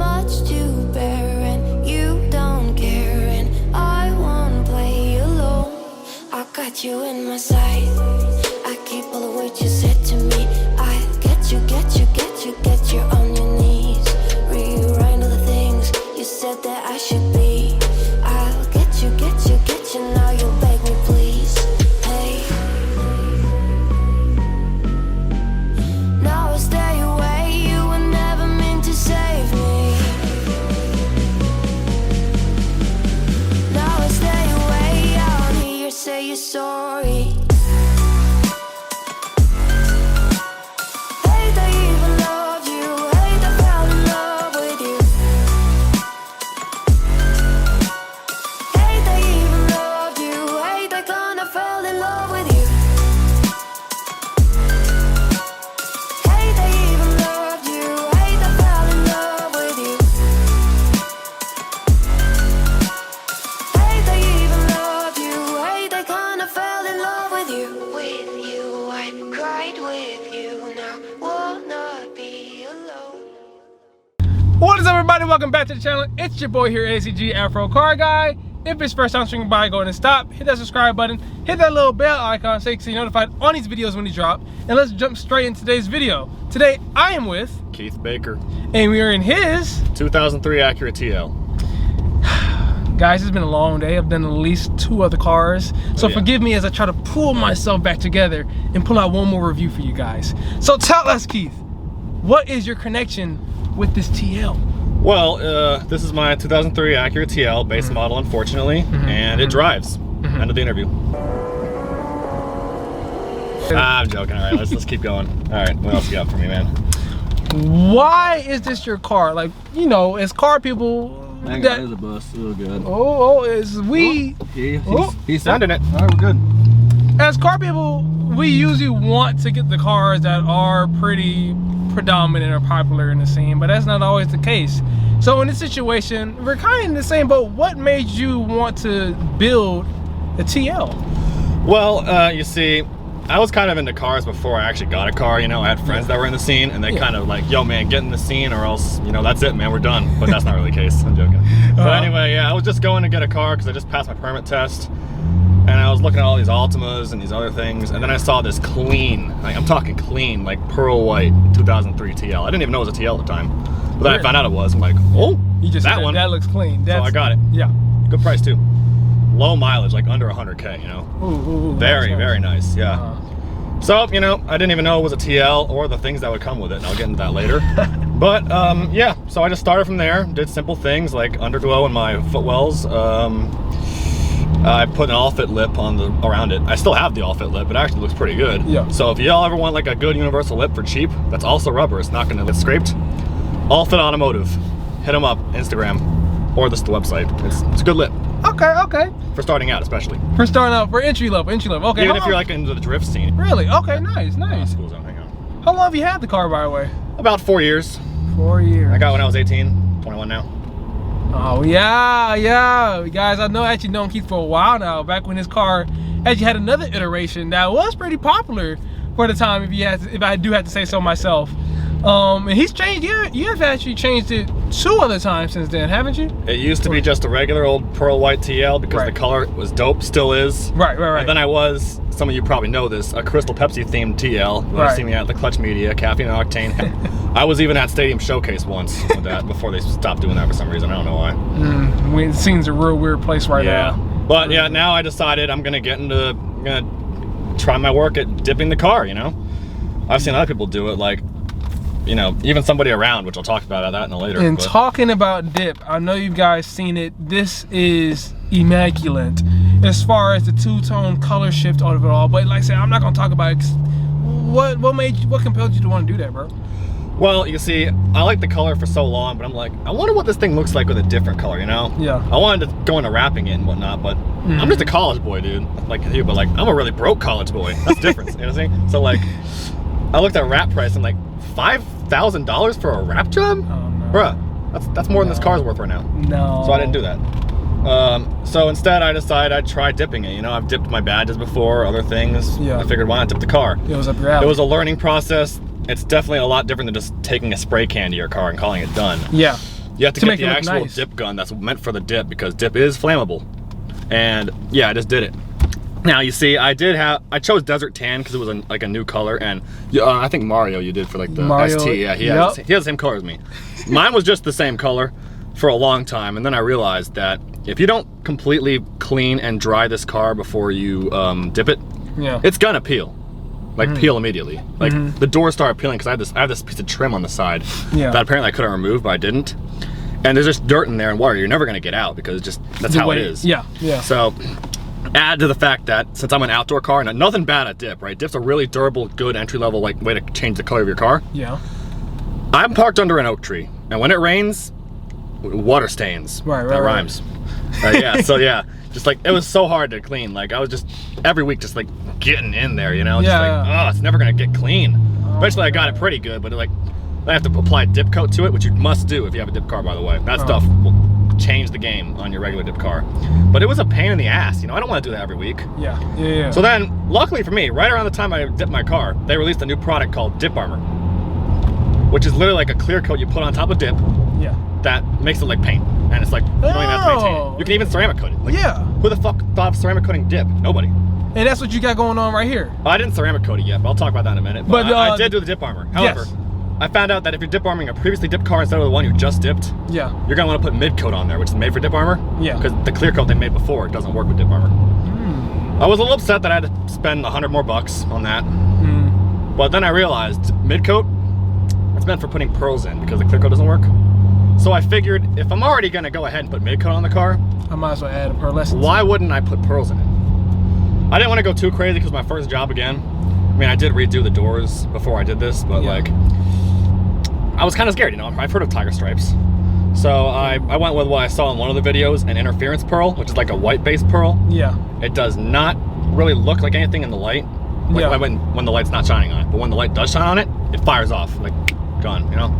much to bear, and you don't care, and I won't play alone. I got you in my sight. I keep all the words you said to me. I get you, get you, get you, get you on your knees. Rewrite all the things you said that I should be. I'll get you, get you, get you. Now you'll beg me, please. Hey. Now I stay away. You were never meant to save me. Now I stay away. I don't hear you say you're sorry. What is up, everybody? Welcome back to the channel. It's your boy here, ACG Afro Car Guy. If it's first time swinging by, go ahead and stop, hit that subscribe button, hit that little bell icon so you can be notified on these videos when they drop. And let's jump straight into today's video. Today I am with Keith Baker, and we are in his 2003 Acura TL. Guys, it's been a long day. I've done at least 2 other cars, so forgive me as I try to pull myself back together and pull out one more review for you guys. So tell us, Keith, what is your connection with this TL? Well, this is my 2003 Acura TL, base model, unfortunately, and it drives. End of the interview. I'm joking. All right, let's keep going. All right, what else you got for me, man? Why is this your car? Like, you know, as car people, that guy is a bus. Real good. He's sending it. All right, we're good. As car people, we usually want to get the cars that are pretty predominant or popular in the scene, but that's not always the case. So in this situation, we're kind of in the same boat. What made you want to build a TL? Well, you see, I was kind of into cars before I actually got a car. You know, I had friends that were in the scene, and they kind of like, yo man, get in the scene or else, you know, that's it, man, we're done. But that's not really the case. I'm joking. But anyway, yeah, I was just going to get a car because I just passed my permit test. And I was looking at all these Altimas and these other things, and then I saw this clean, like, I'm talking clean, like pearl white 2003 TL. I didn't even know it was a TL at the time. But then I found out it was. I'm like, oh, you just that one. That looks clean. So I got it. Yeah. Good price too. Low mileage, like under 100K, you know. Ooh, very, very nice, yeah. So, you know, I didn't even know it was a TL or the things that would come with it, and I'll get into that later. But, yeah, so I just started from there, did simple things like underglow in my footwells. I put an all-fit lip on around it. I still have the all-fit lip. It actually looks pretty good. Yeah. So if y'all ever want like a good universal lip for cheap, that's also rubber. It's not gonna get scraped. All-fit automotive. Hit them up, Instagram, or the website. It's a good lip. Okay. For starting out, especially. For starting out, for entry level. Okay. Even if you're like into the drift scene. Really? Okay, nice. School zone, hang on. How long have you had the car, by the way? About 4 years. 4 years. I got it when I was 18, 21 now. Oh yeah, guys, I know actually known Keith for a while now. Back when his car actually had another iteration that was pretty popular for the time, if I do have to say so myself. And he's changed. You have actually changed it 2 other times since then, haven't you? It used to be just a regular old pearl white TL because the color was dope, still is. Right. And then I was, some of you probably know this, a Crystal Pepsi themed TL. When you see me at the Clutch Media, Caffeine and Octane. I was even at Stadium Showcase once with that before they stopped doing that for some reason. I don't know why. It seems a real weird place now. But yeah, now I decided I'm gonna try my work at dipping the car, you know? I've seen other people do it, like, you know, even somebody around, which I'll talk about that in a later. And talking about dip, I know you guys seen it. This is immaculate as far as the 2-tone color shift out of it all. But like I said, I'm not gonna talk about it. What compelled you to want to do that, bro? Well, you see, I like the color for so long, but I'm like, I wonder what this thing looks like with a different color, you know? Yeah. I wanted to go into wrapping it and whatnot, but I'm just a college boy, dude. Like you, but like, I'm a really broke college boy. That's different, you know what I'm saying? So like, I looked at wrap price and like, $5,000 for a wrap job? Oh, no. Bruh, that's more than this car's worth right now. No. So I didn't do that. So instead I decided I'd try dipping it. You know, I've dipped my badges before, other things. Yeah. I figured why not dip the car? It was up your alley. It was a learning process. It's definitely a lot different than just taking a spray can to your car and calling it done. Yeah. You have to get the look actual nice. dip gun that's meant for the dip, because dip is flammable. And yeah, I just did it. Now you see, I chose Desert Tan because it was like a new color, and I think Mario you did for like the Mario, ST. Yeah, he has the same color as me. Mine was just the same color for a long time, and then I realized that if you don't completely clean and dry this car before you dip it, it's gonna peel. Like peel immediately. Like the doors started peeling because I have this piece of trim on the side that apparently I couldn't remove, but I didn't. And there's just dirt in there and water. You're never gonna get out because that's how it is. Yeah. So add to the fact that since I'm an outdoor car, and nothing bad at dip, right? Dip's a really durable, good entry-level like way to change the color of your car. Yeah. I'm parked under an oak tree, and when it rains, water stains. Right. That rhymes. Yeah. So yeah, just like it was so hard to clean. Like I was just every week just like getting in there, you know? Just like, oh, it's never gonna get clean. Eventually I got it pretty good, but like I have to apply dip coat to it, which you must do if you have a dip car, by the way. That stuff will change the game on your regular dip car. But it was a pain in the ass, you know? I don't want to do that every week. Yeah. So then, luckily for me, right around the time I dipped my car, they released a new product called Dip Armor, which is literally like a clear coat you put on top of dip that makes it like paint. And it's like, you don't even have to maintain it. You can even ceramic coat it. Like, who the fuck thought of ceramic coating dip? Nobody. And that's what you got going on right here. I didn't ceramic coat it yet, but I'll talk about that in a minute. But I did do the dip armor. However, I found out that if you're dip arming a previously dipped car instead of the one you just dipped, you're gonna want to put mid coat on there, which is made for dip armor. Because the clear coat they made before doesn't work with dip armor. I was a little upset that I had to spend $100 more on that. But then I realized mid coat, it's meant for putting pearls in because the clear coat doesn't work. So I figured if I'm already gonna go ahead and put mid coat on the car, I might as well add a pearlescence. Why wouldn't I put pearls in it? I didn't want to go too crazy because my first job again. I mean, I did redo the doors before I did this, but like, I was kind of scared, you know? I've heard of tiger stripes. So I went with what I saw in one of the videos, an interference pearl, which is like a white-based pearl. It does not really look like anything in the light, like when the light's not shining on it. But when the light does shine on it, it fires off, like, gone, you know?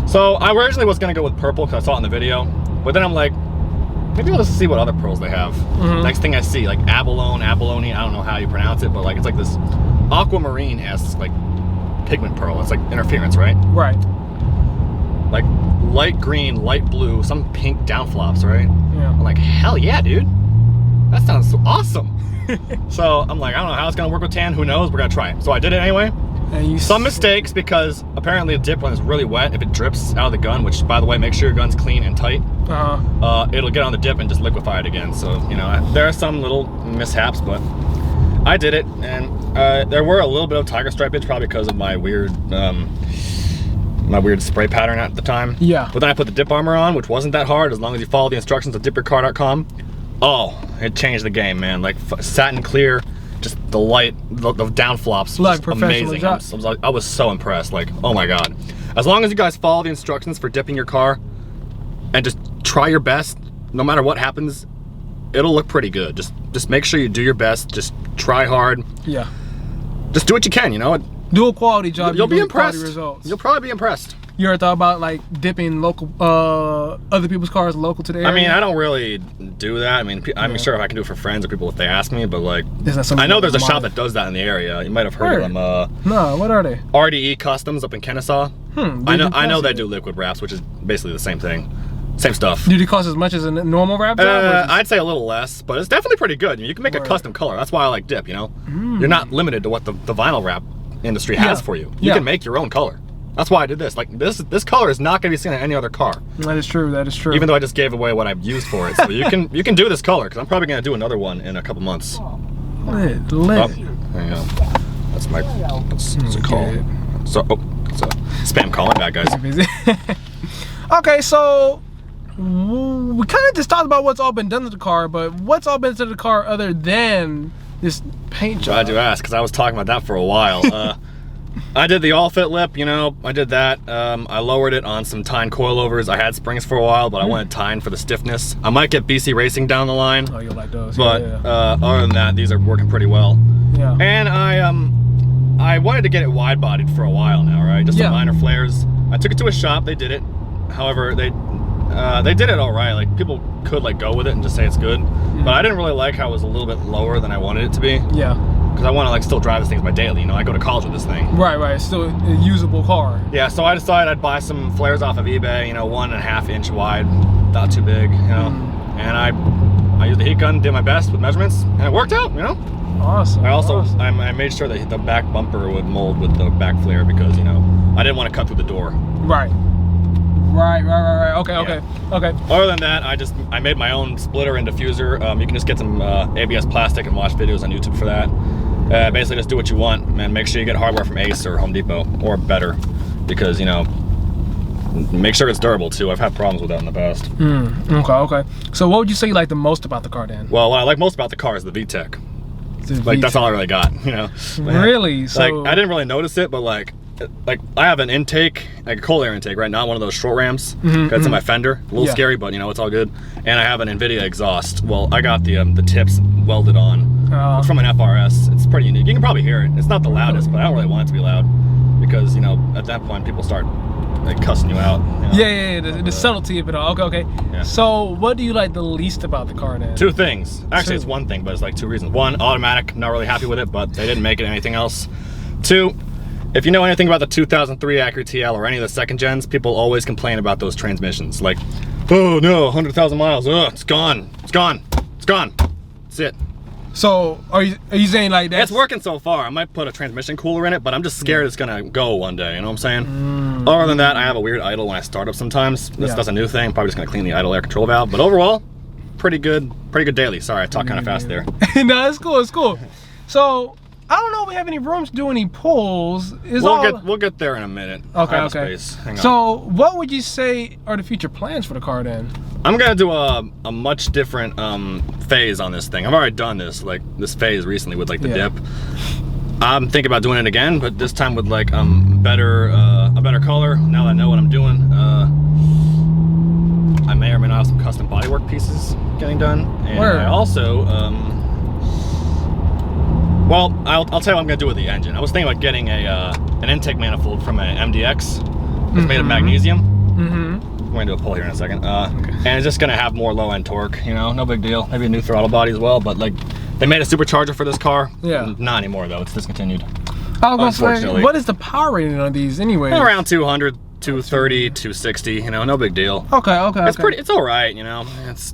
So I originally was gonna go with purple because I saw it in the video, but then I'm like, maybe I'll just see what other pearls they have. Next thing I see, like abalone, I don't know how you pronounce it, but like it's like this aquamarine-esque like pigment pearl. It's like interference, right? Right. Like light green, light blue, some pink downflops, right? I'm like, hell yeah, dude. That sounds awesome. So I'm like, I don't know how it's gonna work with tan, who knows? We're gonna try it. So I did it anyway. Some mistakes because apparently the dip when it's really wet, if it drips out of the gun, which by the way, make sure your gun's clean and tight, it'll get on the dip and just liquefy it again. So, you know, there are some little mishaps, but I did it, and there were a little bit of tiger stripe itch probably because of my weird spray pattern at the time. But then I put the dip armor on, which wasn't that hard as long as you follow the instructions at dipyourcar.com. Oh, it changed the game, man. Like satin clear. Just the light, the down flops, like just amazing. I was so impressed. Like, oh my god! As long as you guys follow the instructions for dipping your car, and just try your best, no matter what happens, it'll look pretty good. Just make sure you do your best. Just try hard. Just do what you can. You know, do a quality job. You'll be impressed. Results. You'll probably be impressed. You ever thought about like dipping local, other people's cars local to the area? I mean, I don't really do that. I mean, I'm sure if I can do it for friends or people if they ask me, but like, I know there's a shop that does that in the area. You might have heard of them. No, what are they? RDE Customs up in Kennesaw. I know they do liquid wraps, which is basically the same thing. Same stuff. Do they cost as much as a normal wrap job? I'd say a little less, but it's definitely pretty good. You can make a custom color. That's why I like dip, you know? You're not limited to what the vinyl wrap industry has for you. You can make your own color. That's why I did this. Like this color is not going to be seen on any other car. That is true. That is true. Even though I just gave away what I've used for it, so you can do this color because I'm probably going to do another one in a couple months. Lit. There you go. That's my. That's a call. So it's a spam calling back, guys. Okay, so we kind of just talked about what's all been done to the car, but what's all been done to the car other than this paint job? Glad you asked because I was talking about that for a while. I did the all-fit lip, you know, I did that. I lowered it on some Tyne coilovers. I had springs for a while, but I wanted Tyne for the stiffness. I might get BC Racing down the line. Oh, you'll like those. But other than that, these are working pretty well. And I wanted to get it wide-bodied for a while now, right? Just some minor flares. I took it to a shop, they did it. However, they did it all right. Like, people could like go with it and just say it's good. But I didn't really like how it was a little bit lower than I wanted it to be. because I want to like still drive this thing my daily. You know, I go to college with this thing. Right, right. It's still a usable car. Yeah, so I decided I'd buy some flares off of eBay. You know, 1.5 inch wide, not too big. You know, and I used the heat gun, did my best with measurements, and it worked out. You know. Awesome. I also awesome. I made sure that the back bumper would mold with the back flare because you know I didn't want to cut through the door. Right. Right. Okay. Okay. Okay. Other than that, I made my own splitter and diffuser. You can just get some ABS plastic and watch videos on YouTube for that. Basically, just do what you want, and make sure you get hardware from Ace or Home Depot or better, because you know, make sure it's durable too. I've had problems with that in the past. Okay. Okay. So, what would you say you like the most about the car, then? Well, what I like most about the car is the VTEC. Like that's all I really got, you know. Really? So like I didn't really notice it, but like I have an intake, like a cold air intake, right? Not one of those short rams. That's in my fender. A little scary, but you know it's all good. And I have an NVIDIA exhaust. Well, I got the tips welded on. It's from an FRS. It's pretty unique. You can probably hear it. It's not the loudest, but I don't really want it to be loud because you know at that point people start like cussing you out. You know? Yeah. The subtlety of it all. Okay. Yeah. So, what do you like the least about the car, then? 2 things. Actually, it's 1 thing, but it's like 2 reasons. 1, automatic. Not really happy with it, but they didn't make it anything else. 2. If you know anything about the 2003 Acura TL or any of the second gens, people always complain about those transmissions. Like, oh no, 100,000 miles, it's gone, it's gone, it's gone, that's it. So, are you saying like that? It's working so far. I might put a transmission cooler in it, but I'm just scared it's gonna go one day, you know what I'm saying? Other than that, I have a weird idle when I start up sometimes. That's a new thing. Probably just gonna clean the idle air control valve, but overall, pretty good daily. Sorry, I talked kind of fast there. No, it's cool, it's cool. So, I don't know if we have any room to do any pulls. We'll get there in a minute. Okay, I have okay. Space. Hang on. So, what would you say are the future plans for the car, then? I'm gonna do a much different phase on this thing. I've already done this phase recently with like the dip. I'm thinking about doing it again, but this time with like a better color. Now that I know what I'm doing, I may or may not have some custom bodywork pieces getting done, and I also well, I'll tell you what I'm gonna do with the engine. I was thinking about getting an intake manifold from an MDX. It's made of magnesium. I'm gonna do a pull here in a second. And it's just gonna have more low-end torque, you know, no big deal. Maybe a new throttle body as well, but like, they made a supercharger for this car. Yeah. Not anymore though, it's discontinued. I was gonna say, what is the power rating on these anyway? Around 200, 230, 260, you know, no big deal. Okay. It's all right, you know, it's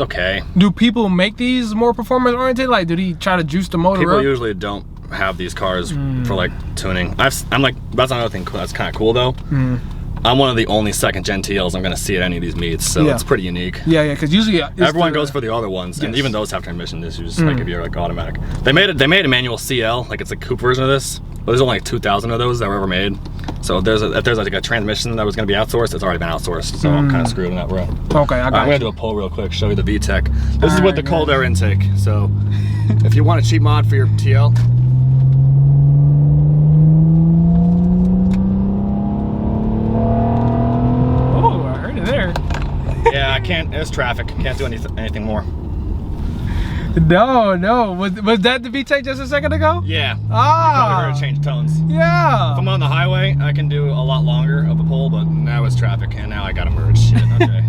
okay. Do people make these more performance oriented? Like, do they try to juice the motor up? People usually don't have these cars for like tuning. I'm like, that's another thing that's kind of cool though. I'm one of the only second gen TLs I'm gonna see at any of these meets, so it's pretty unique. Yeah, because usually everyone goes for the other ones, and even those have transmission issues. Like if you're like automatic, they made a manual CL, like it's a coupe version of this. But there's only like 2,000 of those that were ever made. So if there's like a transmission that was gonna be outsourced, it's already been outsourced. So I'm kind of screwed in that row. Okay, I'm gonna do a poll real quick, show you the VTEC. This is with the cold air intake. So if you want a cheap mod for your TL. Yeah, I can't. There's traffic. Can't do anything more. No. Was that the VTEC just a second ago? Yeah. Ah. Probably heard it change tones. Yeah. If I'm on the highway, I can do a lot longer of a pull, but now it's traffic, and now I gotta merge. Shit. Okay.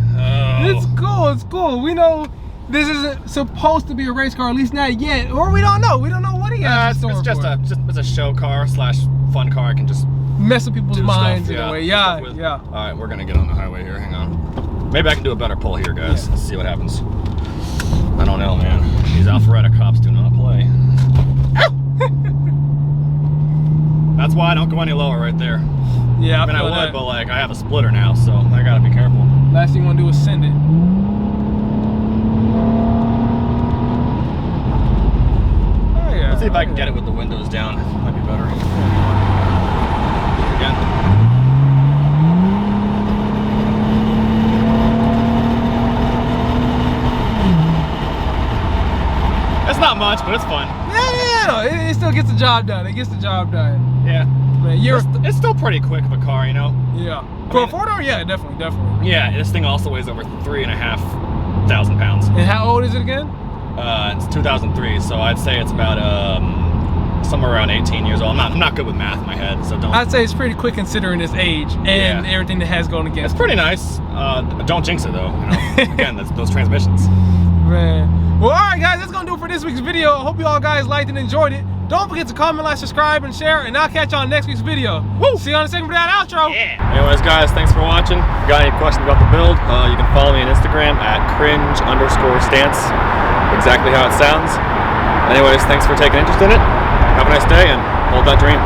It's cool. It's cool. We know this isn't supposed to be a race car, at least not yet, or we don't know. We don't know what he has. It's a show car / fun car. I can just mess with people's minds in a way. Yeah. All right, we're gonna get on the highway here. Hang on. Maybe I can do a better pull here, guys. Let's see what happens. I don't know, man. These Alpharetta cops do not play. That's why I don't go any lower right there. Yeah, I mean, I would, but like, I have a splitter now, so I gotta be careful. Last thing you wanna do is send it. Oh, yeah. Let's see if I can get it with the windows down. Might be better. Again. It's not much, but it's fun. Yeah, it still gets the job done. It gets the job done. Yeah. Man, it's still pretty quick of a car, you know? Yeah. For a 4-door, yeah, definitely. Yeah, this thing also weighs over 3,500 pounds. And how old is it again? It's 2003, so I'd say it's about somewhere around 18 years old. I'm not good with math in my head, so don't. I'd say it's pretty quick considering its age and everything that has gone against. It's pretty nice. Don't jinx it though. You know? Again, that's those transmissions. Man. Well, all right, guys, that's gonna do it for this week's video. I hope you all guys liked and enjoyed it. Don't forget to comment, like, subscribe, and share, and I'll catch you on next week's video. Woo! See you on the second that outro. Yeah. Anyways, guys, thanks for watching. If you got any questions about the build, you can follow me on Instagram at cringe_stance. Exactly how it sounds. Anyways, thanks for taking interest in it. Have a nice day and hold that dream.